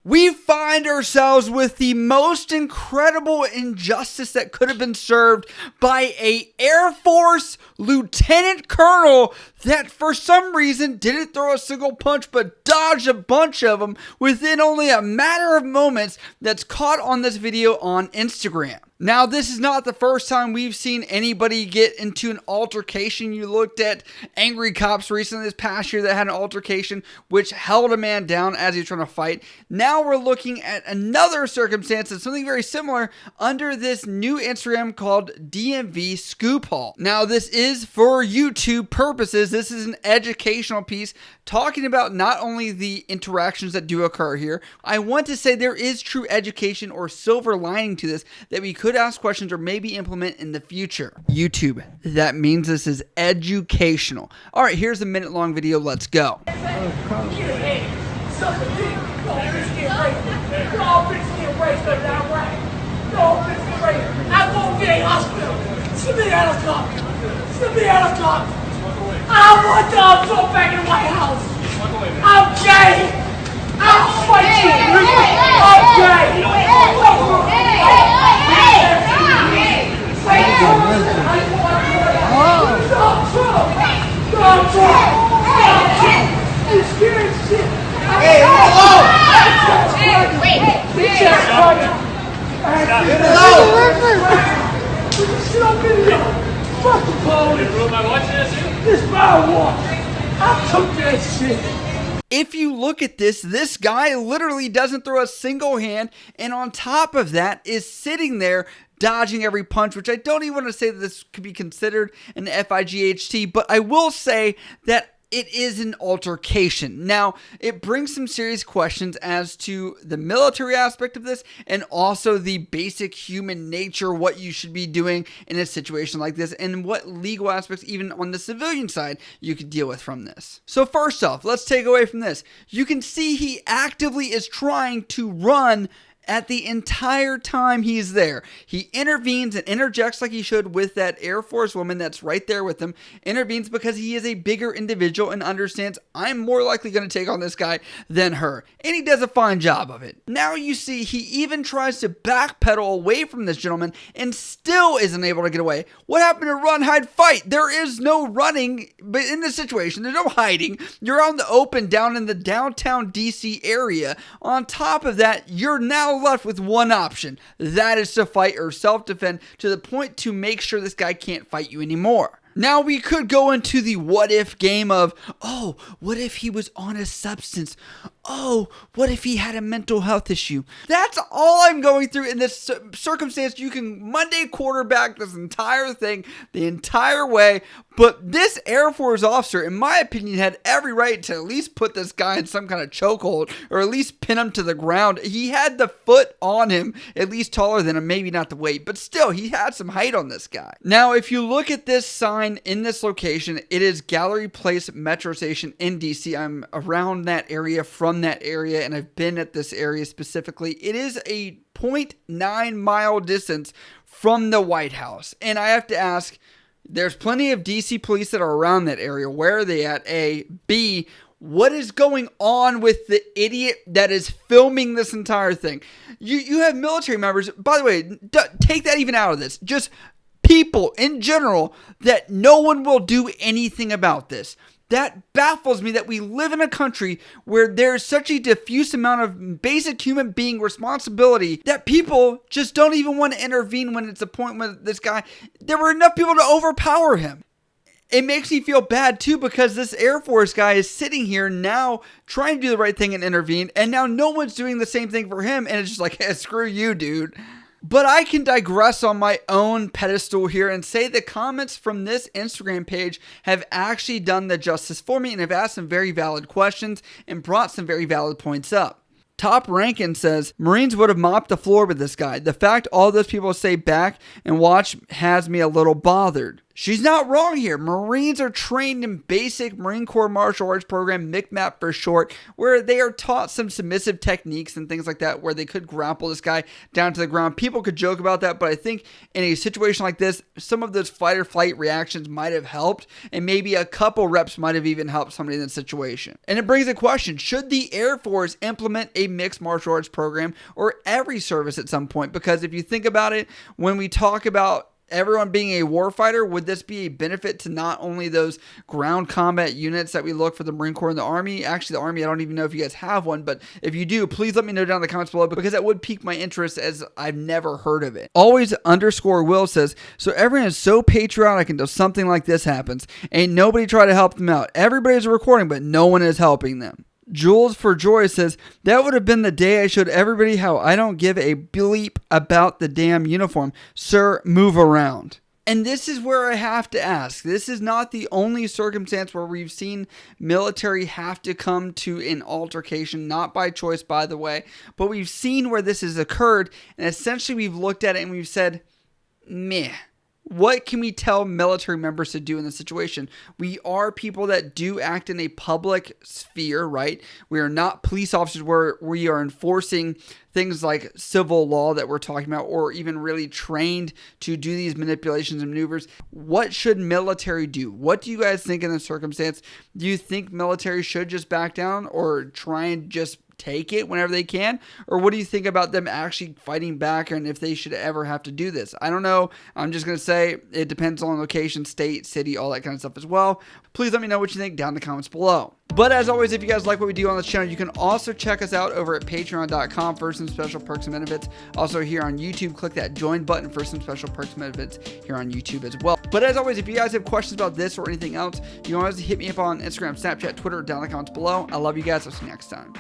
We find ourselves with the most incredible injustice that could have been served by a Air Force lieutenant colonel that for some reason didn't throw a single punch but dodged a bunch of them within only a matter of moments. That's caught on this video on Instagram. Now, this is not the first time we've seen anybody get into an altercation. You looked at angry cops recently this past year that had an altercation which held a man down as he was trying to fight. Now we're looking at another circumstance that's something very similar under this new Instagram called DMV Scoop Haul. Now, this is for YouTube purposes. This is an educational piece talking about not only the interactions that do occur here. I want to say there is true education or silver lining to this that we could ask questions or maybe implement in the future. YouTube, that means this is educational. All right, here's a minute-long video. Let's go. I want to go back in the White House. I'm gay. I'm fighting. I'm gay. You scared shit. Hey, shit on video. Fuck the police. This is my watch. I took that shit. If you look at this guy literally doesn't throw a single hand, and on top of that is sitting there dodging every punch, which I don't even want to say that this could be considered an FIGHT, but I will say that it is an altercation. Now, it brings some serious questions as to the military aspect of this and also the basic human nature, what you should be doing in a situation like this, and what legal aspects, even on the civilian side, you could deal with from this. So first off, let's take away from this. You can see he actively is trying to run at the entire time he's there. He intervenes and interjects like he should with that Air Force woman that's right there with him. Intervenes because he is a bigger individual and understands I'm more likely going to take on this guy than her. And he does a fine job of it. Now you see he even tries to backpedal away from this gentleman and still isn't able to get away. What happened to run, hide, fight? There is no running but in this situation. There's no hiding. You're on the open down in the downtown DC area. On top of that, you're now left with one option. That is to fight or self-defend to the point to make sure this guy can't fight you anymore. Now we could go into the what if game of, oh, what if he was on a substance? Oh, what if he had a mental health issue? That's all I'm going through in this circumstance. You can Monday quarterback this entire thing the entire way, but this Air Force officer, in my opinion, had every right to at least put this guy in some kind of chokehold or at least pin him to the ground. He had the foot on him, at least taller than him, maybe not the weight, but still, he had some height on this guy. Now, if you look at this sign in this location, it is Gallery Place Metro Station in DC. I'm around that area, from that area, and I've been at this area specifically. It is a 0.9 mile distance from the White House. And I have to ask, there's plenty of DC police that are around that area. Where are they at? A. B. What is going on with the idiot that is filming this entire thing? You have military members, by the way, take that even out of this. Just people in general that no one will do anything about this. That baffles me that we live in a country where there's such a diffuse amount of basic human being responsibility that people just don't even want to intervene when it's a point with this guy. There were enough people to overpower him. It makes me feel bad too because this Air Force guy is sitting here now trying to do the right thing and intervene, and now no one's doing the same thing for him, and it's just like, hey, screw you, dude. But I can digress on my own pedestal here and say the comments from this Instagram page have actually done the justice for me and have asked some very valid questions and brought some very valid points up. Top Rankin says, Marines would have mopped the floor with this guy. The fact all those people stay back and watch has me a little bothered. She's not wrong here. Marines are trained in basic Marine Corps martial arts program, MCMAP for short, where they are taught some submissive techniques and things like that, where they could grapple this guy down to the ground. People could joke about that, but I think in a situation like this, some of those fight or flight reactions might have helped, and maybe a couple reps might have even helped somebody in that situation. And it brings a question: should the Air Force implement a mixed martial arts program, or every service at some point? Because if you think about it, when we talk about everyone being a warfighter, would this be a benefit to not only those ground combat units that we look for the Marine Corps and the Army? Actually, the Army, I don't even know if you guys have one, but if you do, please let me know down in the comments below, because that would pique my interest, as I've never heard of it. Always_Will says, so everyone is so patriotic until something like this happens. Ain't nobody try to help them out. Everybody's recording, but no one is helping them. Jules for Joy says, that would have been the day I showed everybody how I don't give a bleep about the damn uniform. Sir, move around. And this is where I have to ask. This is not the only circumstance where we've seen military have to come to an altercation, not by choice, by the way, but we've seen where this has occurred, and essentially we've looked at it and we've said, meh. What can we tell military members to do in this situation? We are people that do act in a public sphere, right? We are not police officers where we are enforcing things like civil law that we're talking about, or even really trained to do these manipulations and maneuvers. What should military do? What do you guys think in this circumstance? Do you think military should just back down, or try and just take it whenever they can? Or what do you think about them actually fighting back, and if they should ever have to do this? I don't know. I'm just going to say it depends on location, state, city, all that kind of stuff as well. Please let me know what you think down in the comments below. But as always, if you guys like what we do on this channel, you can also check us out over at patreon.com for some special perks and benefits. Also here on YouTube, click that join button for some special perks and benefits here on YouTube as well. But as always, if you guys have questions about this or anything else, you can always hit me up on Instagram, Snapchat, Twitter, down in the comments below. I love you guys. I'll see you next time.